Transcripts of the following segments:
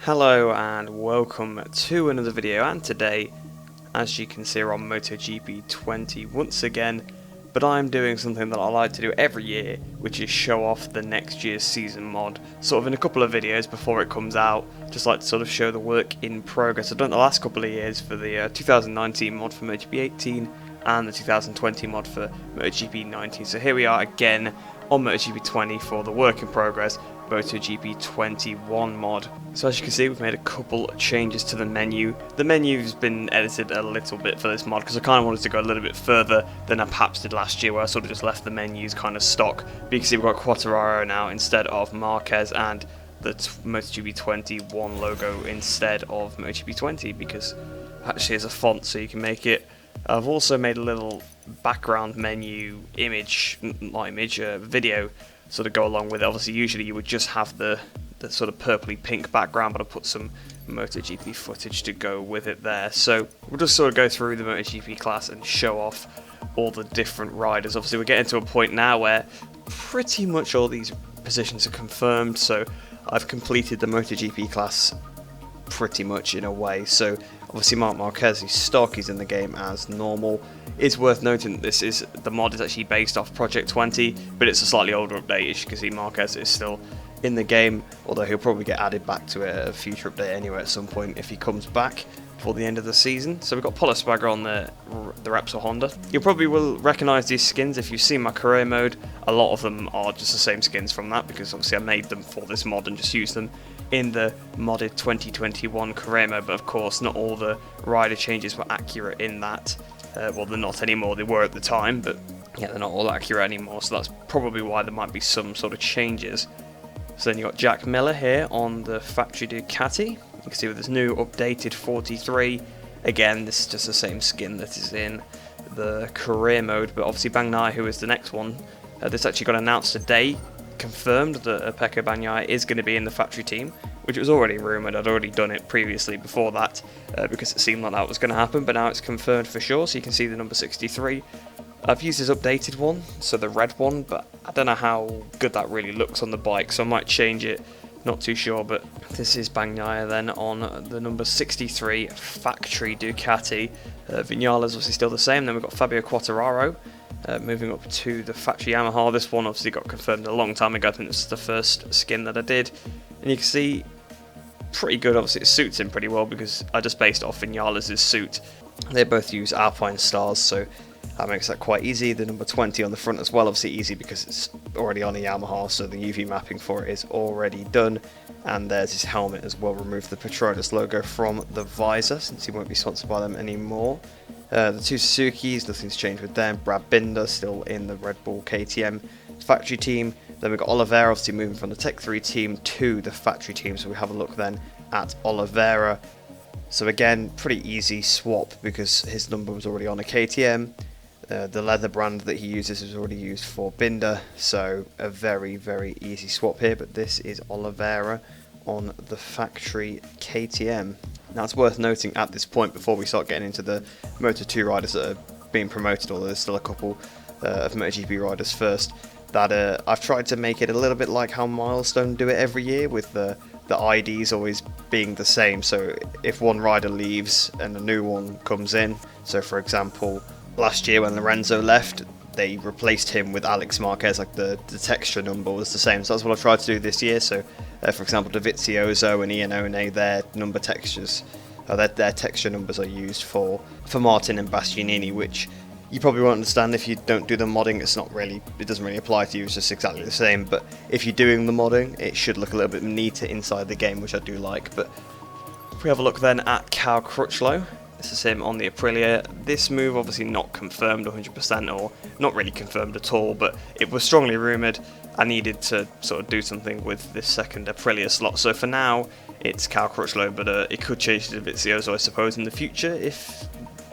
Hello and welcome to another video, and today, as you can see, we're on MotoGP 20 once again, but I'm doing something that I like to do every year, which is show off the next year's season mod, sort of in a couple of videos before it comes out. Just like to sort of show the work in progress I've done the last couple of years for the 2019 mod for MotoGP 18 and the 2020 mod for MotoGP 19. So here we are again on MotoGP 20 for the work in progress MotoGP 21 mod. So as you can see, we've made a couple changes to the menu. The menu's been edited a little bit for this mod because I kind of wanted to go a little bit further than I perhaps did last year, where I sort of just left the menus kind of stock. But you can see we've got Quartararo now instead of Marquez, and the MotoGP 21 logo instead of MotoGP 20, because actually it's a font so you can make it. I've also made a little background menu video sort of go along with it. Obviously usually you would just have the sort of purpley pink background, but I put some MotoGP footage to go with it there. So we'll just sort of go through the MotoGP class and show off all the different riders. Obviously we're getting to a point now where pretty much all these positions are confirmed, so I've completed the MotoGP class pretty much in a way. So obviously Marc Marquez, he's stock, he's in the game as normal. It's worth noting that the mod is actually based off Project 20, but it's a slightly older update. As you can see, Marquez is still in the game, although he'll probably get added back to a future update anyway at some point if he comes back before the end of the season. So we've got Polo Spagger on the Repsol Honda. You probably will recognise these skins if you've seen my career mode. A lot of them are just the same skins from that, because obviously I made them for this mod and just used them in the modded 2021 career mode. But of course not all the rider changes were accurate in that. Well, they're not anymore, they were at the time, but yeah, they're not all accurate anymore, so that's probably why there might be some sort of changes. So then you've got Jack Miller here on the factory Ducati. You can see with this new updated 43, again this is just the same skin that is in the career mode, but obviously Bagnaia, who is the next one, this actually got announced today, confirmed that Pecco Bagnaia is going to be in the factory team, which was already rumoured. I'd already done it previously before that because it seemed like that was going to happen, but now it's confirmed for sure. So you can see the number 63. I've used his updated one, so the red one, but I don't know how good that really looks on the bike, so I might change it, not too sure. But this is Bagnaia then on the number 63 factory Ducati. Vinales obviously still the same. Then we've got Fabio Quartararo moving up to the factory Yamaha. This one obviously got confirmed a long time ago. I think this is the first skin that I did, and you can see pretty good. Obviously it suits him pretty well because I just based it off Vinales' suit. They both use Alpine stars, so that makes that quite easy. The number 20 on the front as well, obviously easy because it's already on a Yamaha, so the UV mapping for it is already done. And there's his helmet as well. Remove the Petronas logo from the visor since he won't be sponsored by them anymore. The two Suzukis, nothing's changed with them. Brad Binder still in the Red Bull KTM factory team. Then we've got Oliveira obviously moving from the Tech 3 team to the factory team, so we have a look then at Oliveira. So again, pretty easy swap because his number was already on a KTM. The leather brand that he uses is already used for Binder, so a very, very easy swap here. But this is Oliveira on the factory KTM. Now it's worth noting at this point, before we start getting into the Moto2 riders that are being promoted, although there's still a couple of MotoGP riders first, that I've tried to make it a little bit like how Milestone do it every year, with the IDs always being the same. So if one rider leaves and a new one comes in, so for example last year when Lorenzo left, they replaced him with Alex Marquez, like the texture number was the same. So that's what I've tried to do this year. So for example Dovizioso and Iannone, their number textures, their texture numbers are used for Martin and Bastianini, which you probably won't understand if you don't do the modding. It doesn't really apply to you, it's just exactly the same. But if you're doing the modding, it should look a little bit neater inside the game, which I do like. But if we have a look then at Cal Crutchlow, this is him on the Aprilia. This move obviously not confirmed 100%, or not really confirmed at all, but it was strongly rumoured. I needed to sort of do something with this second Aprilia slot. So for now, it's Cal Crutchlow, but it could change to Dovizioso, I suppose, in the future if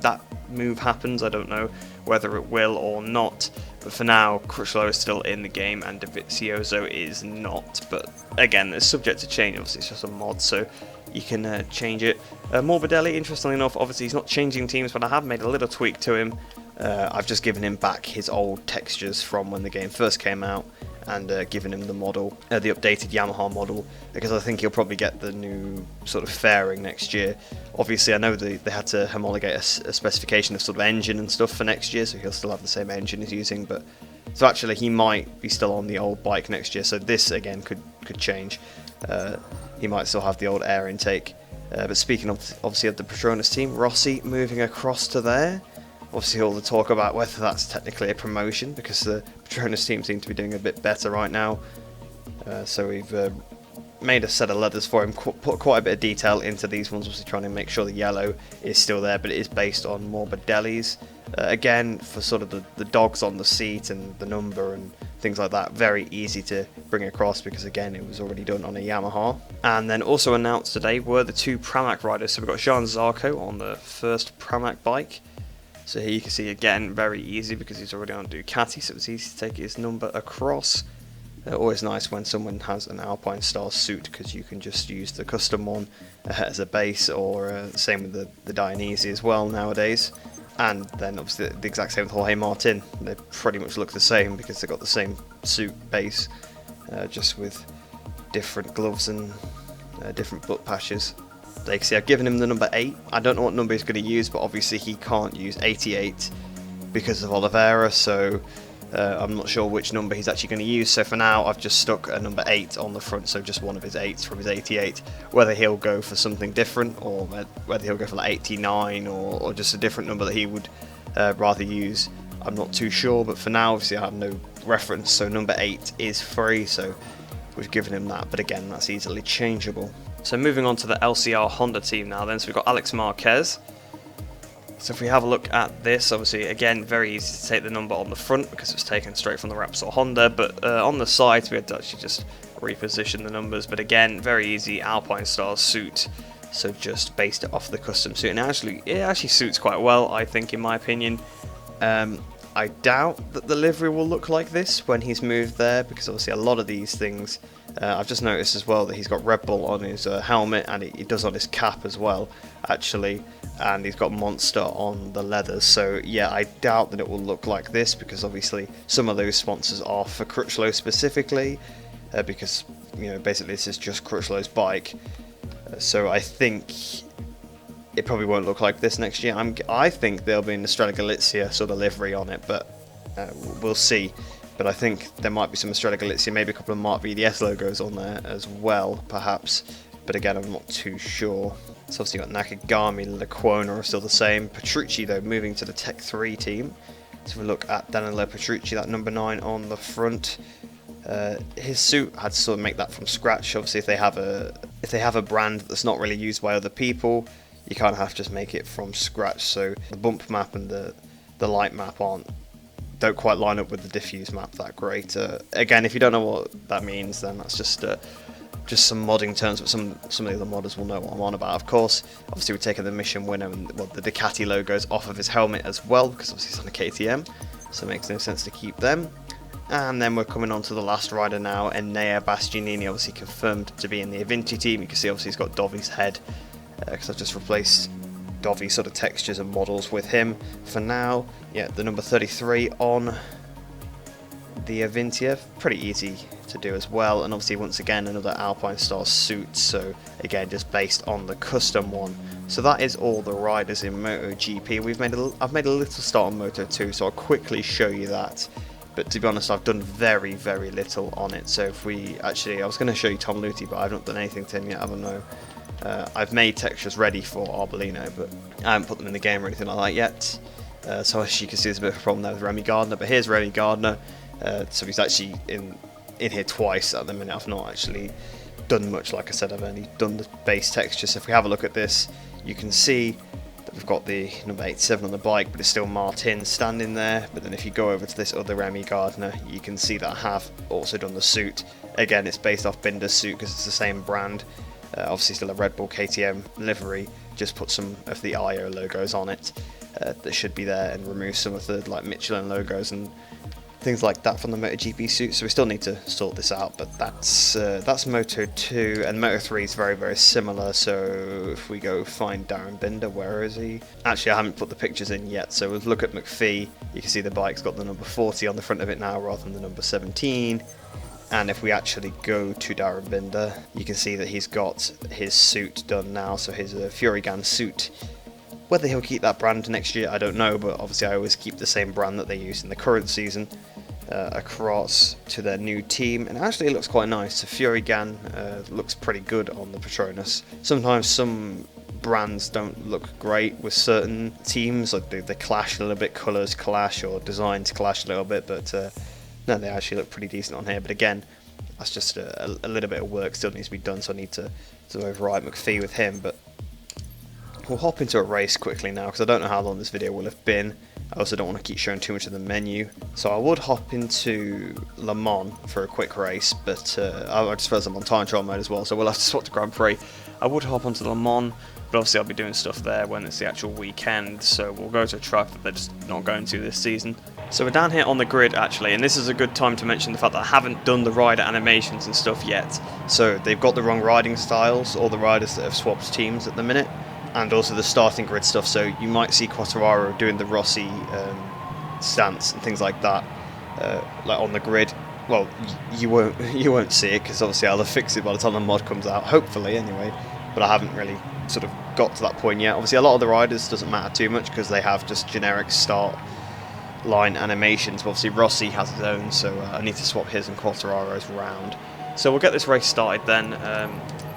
that move happens. I don't know whether it will or not, but for now Crutchlow is still in the game and Dovizioso is not. But again, it's subject to change. Obviously it's just a mod, so you can change it. Morbidelli, interestingly enough, obviously he's not changing teams, but I have made a little tweak to him. I've just given him back his old textures from when the game first came out, and giving him the model, the updated Yamaha model, because I think he'll probably get the new sort of fairing next year. Obviously, I know they had to homologate a specification of sort of engine and stuff for next year, so he'll still have the same engine he's using, but so actually he might be still on the old bike next year, so this again could change. He might still have the old air intake. But speaking of, obviously, of the Petronas team, Rossi moving across to there. Obviously, all the talk about whether that's technically a promotion, because the Petronas team seem to be doing a bit better right now. So we've made a set of leathers for him, put quite a bit of detail into these ones, obviously trying to make sure the yellow is still there, but it is based on Morbidelli's. Again, for sort of the dogs on the seat and the number and things like that, very easy to bring across, because again, it was already done on a Yamaha. And then also announced today were the 2 Pramac riders. So we've got Jean Zarco on the first Pramac bike. So here you can see again, very easy because he's already on Ducati, so it's easy to take his number across. Always nice when someone has an Alpine style suit, because you can just use the custom one as a base, or same with the Dainese as well nowadays. And then obviously the exact same with Jorge Martin. They pretty much look the same because they've got the same suit base, just with different gloves and different butt patches. They can see I've given him the number 8. I don't know what number he's going to use, but obviously he can't use 88 because of Oliveira, so I'm not sure which number he's actually going to use. So for now, I've just stuck a number 8 on the front, so just one of his 8s from his 88. Whether he'll go for something different, or whether he'll go for like 89, or just a different number that he would rather use, I'm not too sure. But for now, obviously I have no reference, so number 8 is free, so we've given him that. But again, that's easily changeable. So moving on to the LCR Honda team now then, so we've got Alex Marquez. So if we have a look at this, obviously again very easy to take the number on the front because it's taken straight from the Repsol Honda, but on the sides we had to actually just reposition the numbers, but again very easy, Alpine style suit, so just based it off the custom suit, and it actually suits quite well, I think, in my opinion. I doubt that the livery will look like this when he's moved there, because obviously a lot of these things, I've just noticed as well that he's got Red Bull on his helmet, and he does on his cap as well, actually, and he's got Monster on the leathers. So yeah, I doubt that it will look like this, because obviously some of those sponsors are for Crutchlow specifically, because basically this is just Crutchlow's bike. So I think it probably won't look like this next year. I think there'll be an Estrella Galizia sort of livery on it, but we'll see. But I think there might be some Estrella Galizia, maybe a couple of Mark VDS logos on there as well, perhaps. But again, I'm not too sure. So obviously you've got Nakagami, Lecuona are still the same. Petrucci, though, moving to the Tech 3 team. So we look at Danilo Petrucci, that number 9 on the front. His suit had to sort of make that from scratch. Obviously, if they have a brand that's not really used by other people, you kind of have to just make it from scratch. So the bump map and the light map don't quite line up with the diffuse map that great. Again, if you don't know what that means, then that's just some modding terms, but some of the other modders will know what I'm on about, of course. Obviously, we're taking the mission winner and the Ducati logos off of his helmet as well, because obviously it's on a KTM, so it makes no sense to keep them. And then we're coming on to the last rider now, Enea Bastianini, obviously confirmed to be in the Avinti team. You can see obviously he's got Dovi's head, because I've just replaced Dovi sort of textures and models with him for now. Yeah, the number 33 on the Avintia, pretty easy to do as well, and obviously once again another Alpine style suit, so again just based on the custom one. So that is all the riders in MotoGP. I've made a little start on Moto2, so I'll quickly show you that. But to be honest, I've done very, very little on it. So if I was going to show you Tom Luthi, but I've not done anything to him yet, I don't know. I've made textures ready for Arbolino, but I haven't put them in the game or anything like that yet. So as you can see, there's a bit of a problem there with Remy Gardner, but here's Remy Gardner. So he's actually in here twice at the minute. I've not actually done much, like I said, I've only done the base texture. So if we have a look at this, you can see that we've got the number 87 on the bike, but it's still Martin standing there. But then if you go over to this other Remy Gardner, you can see that I have also done the suit. Again, it's based off Binder's suit because it's the same brand. Obviously still a Red Bull KTM livery, just put some of the IO logos on it that should be there, and remove some of the like Michelin logos and things like that from the MotoGP suit, so we still need to sort this out. But that's Moto2, and Moto3 is very, very similar. So if we go find Darren Binder, where is he? Actually, I haven't put the pictures in yet, so we'll look at McPhee. You can see the bike's got the number 40 on the front of it now rather than the number 17. And if we actually go to Darren Binder, you can see that he's got his suit done now, so his Furigan suit. Whether he'll keep that brand next year, I don't know, but obviously I always keep the same brand that they use in the current season across to their new team, and actually it looks quite nice. The Furigan looks pretty good on the Petronas. Sometimes some brands don't look great with certain teams, like they clash a little bit, colours clash or designs clash a little bit, but no, they actually look pretty decent on here. But again, that's just a little bit of work still needs to be done, so I need to override McPhee with him. But we'll hop into a race quickly now, because I don't know how long this video will have been. I also don't want to keep showing too much of the menu. So I would hop into Le Mans for a quick race, but I just suppose I'm on time trial mode as well, so we'll have to swap to Grand Prix. I would hop onto Le Mans, but obviously I'll be doing stuff there when it's the actual weekend, so we'll go to a track that they're just not going to this season. So we're down here on the grid actually, and this is a good time to mention the fact that I haven't done the rider animations and stuff yet. So they've got the wrong riding styles, all the riders that have swapped teams at the minute, and also the starting grid stuff, so you might see Quartararo doing the Rossi stance and things like that, like on the grid. Well, you won't see it, because obviously I'll have fixed it by the time the mod comes out, hopefully anyway, but I haven't really sort of got to that point yet. Obviously a lot of the riders doesn't matter too much, because they have just generic start line animations, but obviously Rossi has his own, so I need to swap his and Quartararo's round. So we'll get this race started then.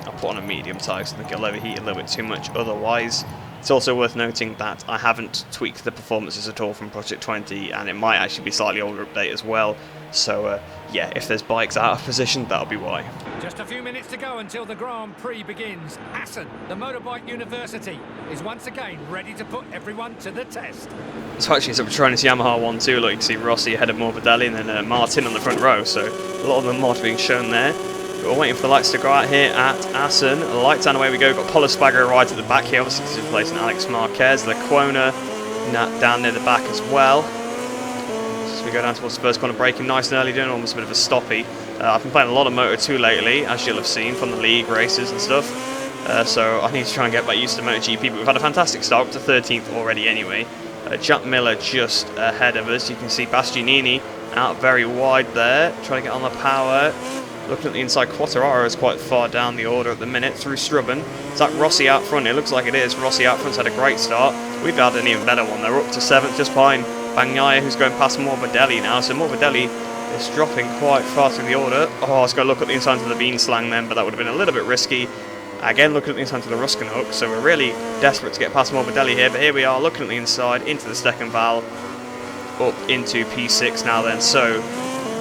I'll put on a medium tyre, so I think it'll overheat a little bit too much otherwise. It's also worth noting that I haven't tweaked the performances at all from Project 20, and it might actually be slightly older update as well. So yeah, if there's bikes out of position, that'll be why. Just a few minutes to go until the Grand Prix begins. Assen, the motorbike university, is once again ready to put everyone to the test. So actually it's a Petronas Yamaha 1-2, like you can see Rossi ahead of Morbidelli and then Martin on the front row, so a lot of the mod being shown there. But we're waiting for the lights to go out here at Assen. Lights down, away we go. Got Polospago right at the back here, obviously he's replacing Alex Marquez. Lecuona down near the back as well. So we go down towards the first corner, braking nice and early, doing almost a bit of a stoppy. I've been playing a lot of Moto2 lately, as you'll have seen from the league races and stuff. So I need to try and get back used to MotoGP, but we've had a fantastic start, up to 13th already anyway. Jack Miller just ahead of us. You can see Bastianini out very wide there, trying to get on the power. Looking at the inside, Quartararo is quite far down the order at the minute through Strubben. Is that Rossi out front? It looks like it is. Rossi out front's had a great start. We've had an even better one. They're up to 7th, just behind Bagnaia, who's going past Morbidelli now. So Morbidelli is dropping quite far through the order. Oh, let's go look at the inside of the Bean Slang then, but that would have been a little bit risky. Again, looking at the inside of the Ruskin Hook, so we're really desperate to get past Morbidelli here, but here we are looking at the inside, into the Steckenval, up into P6 now then. So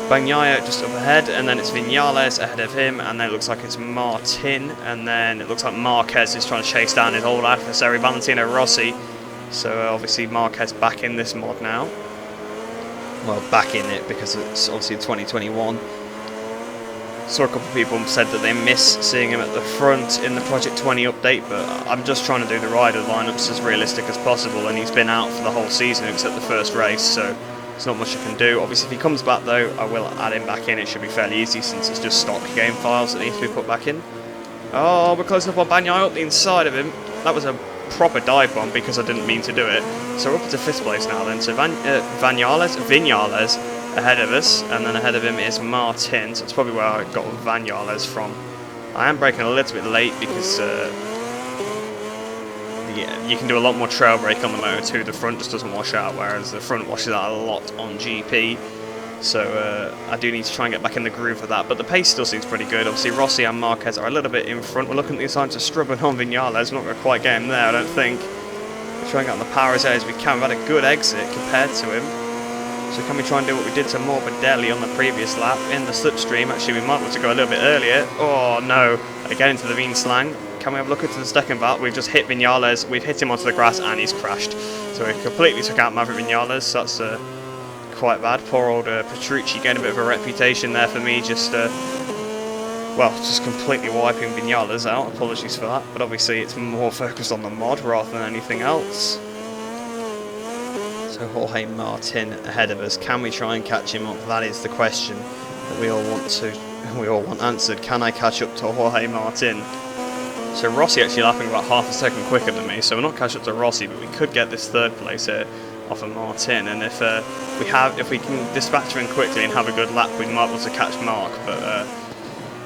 Bagnaia just up ahead, and then it's Viñales ahead of him, and then it looks like it's Martin, and then it looks like Marquez is trying to chase down his old adversary, Valentino Rossi. So obviously Marquez back in this mod now. Well, back in it because it's obviously 2021. Saw a couple of people said that they miss seeing him at the front in the Project 20 update, but I'm just trying to do the rider lineups as realistic as possible, and he's been out for the whole season except the first race, so there's not much I can do. Obviously if he comes back though, I will add him back in. It should be fairly easy since it's just stock game files that need to be put back in. Oh, we're closing up on Bagnaia up the inside of him. That was a proper dive bomb because I didn't mean to do it. So we're up to 5th place now then. So Viñales ahead of us, and then ahead of him is Martin, so that's probably where I got Viñales from. I am braking a little bit late because you can do a lot more trail brake on the Moto2. The front just doesn't wash out, whereas the front washes out a lot on GP. So I do need to try and get back in the groove of that, but the pace still seems pretty good. Obviously Rossi and Marquez are a little bit in front. We're looking at the signs of Strubben on Viñales. We're not going to quite get him there, I don't think. We're trying to get on the power as early as we can. We've had a good exit compared to him. So can we try and do what we did to Morbidelli on the previous lap in the slipstream? Actually, we might want to go a little bit earlier. Oh no, again into the Bean Slang. Can we have a look into the Steckenval? We've just hit Viñales, we've hit him onto the grass and he's crashed. So we completely took out Maverick Viñales, so that's quite bad. Poor old Petrucci getting a bit of a reputation there for me, just completely wiping Viñales out. Apologies for that, but obviously it's more focused on the mod rather than anything else. So Jorge Martin ahead of us. Can we try and catch him up? That is the question that we all want answered. Can I catch up to Jorge Martin? So Rossi actually lapping about half a second quicker than me, so we're not catch up to Rossi, but we could get this third place here off of Martin, and if we can dispatch him quickly and have a good lap, we might be able to catch Mark, but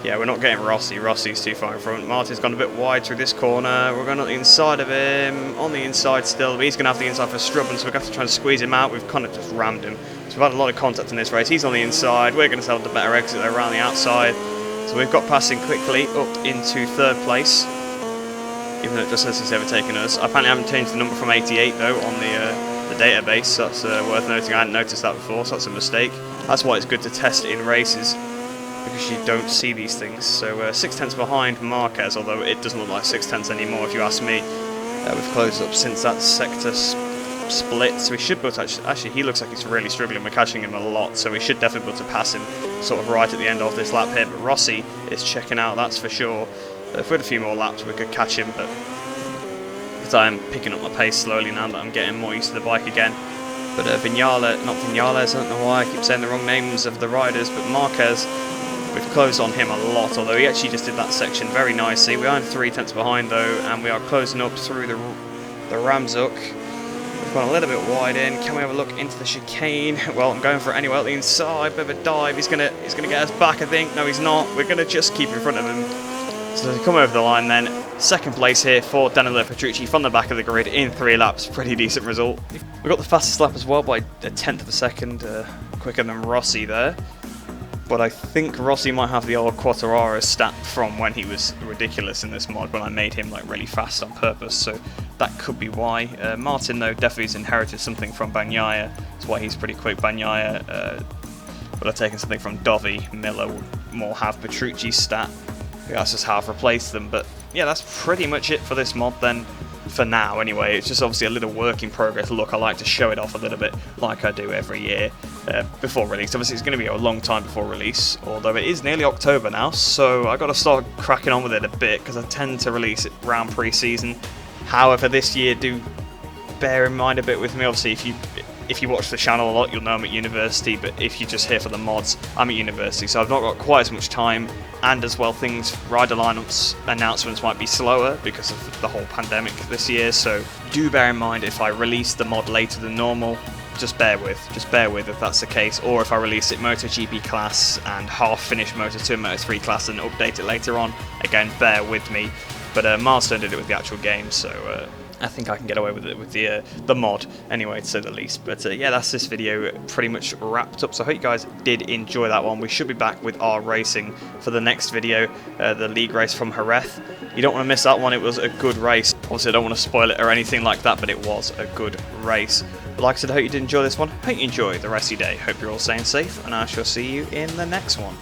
yeah, we're not getting Rossi. Rossi's too far in front. Martin's gone a bit wide through this corner. We're going on the inside of him, on the inside still, but he's going to have the inside for Strubben, so we're going to have to try and squeeze him out. We've kind of just rammed him. So we've had a lot of contact in this race. He's on the inside. We're going to have the better exit around the outside. So we've got passing quickly up into third place, even though it just says it's overtaken us. I apparently haven't changed the number from 88 though on the database, so that's worth noting. I hadn't noticed that before, so that's a mistake. That's why it's good to test it in races, because you don't see these things. So 6/10 behind Marquez, although it doesn't look like 6/10 anymore if you ask me. We've closed up since that sector split, so we should be able to actually he looks like he's really struggling. We're catching him a lot, so we should definitely be able to pass him sort of right at the end of this lap here. But Rossi is checking out, that's for sure. If we had a few more laps we could catch him, but because I'm picking up my pace slowly now that I'm getting more used to the bike again. But Viñales, not Viñales, I don't know why I keep saying the wrong names of the riders, but Marquez, we've closed on him a lot, although he actually just did that section very nicely. We are 3/10 behind though, and we are closing up through the Ramshoek. We've gone a little bit wide in. Can we have a look into the chicane? Well, I'm going for it anyway at the inside. Bit of a dive. He's gonna get us back, I think. No, he's not. We're gonna just keep in front of him. So to come over the line then, second place here for Danilo Petrucci from the back of the grid in 3 laps. Pretty decent result. We got the fastest lap as well by a 1/10 of a second quicker than Rossi there. But I think Rossi might have the old Quartararo stat from when he was ridiculous in this mod, when I made him like really fast on purpose, so that could be why. Martin though definitely has inherited something from Bagnaia, that's why he's pretty quick. Bagnaia would have taken something from Dovi. Miller would more have Petrucci's stat. That's just how I've replaced them, but yeah, that's pretty much it for this mod then. For now anyway, it's just obviously a little work in progress look. I like to show it off a little bit like I do every year before release. Obviously it's going to be a long time before release, although it is nearly October now, so I got to start cracking on with it a bit because I tend to release it around pre-season. However, this year do bear in mind a bit with me. Obviously if you watch the channel a lot, you'll know I'm at university, but if you're just here for the mods, I'm at university, so I've not got quite as much time, and as well rider lineups announcements might be slower because of the whole pandemic this year, so do bear in mind if I release the mod later than normal, just bear with if that's the case, or if I release it MotoGP class and half finish Moto2 and Moto3 class and update it later on, again, bear with me. But Milestone did it with the actual game, so I think I can get away with it with the mod anyway, to say the least. But yeah, that's this video pretty much wrapped up, so I hope you guys did enjoy that one. We should be back with our racing for the next video, the league race from Jerez. You don't want to miss that one. It was a good race. Obviously I don't want to spoil it or anything like that, but it was a good race. But like I said, I hope you did enjoy this one. Hope you enjoy the rest of your day. Hope you're all staying safe, and I shall see you in the next one.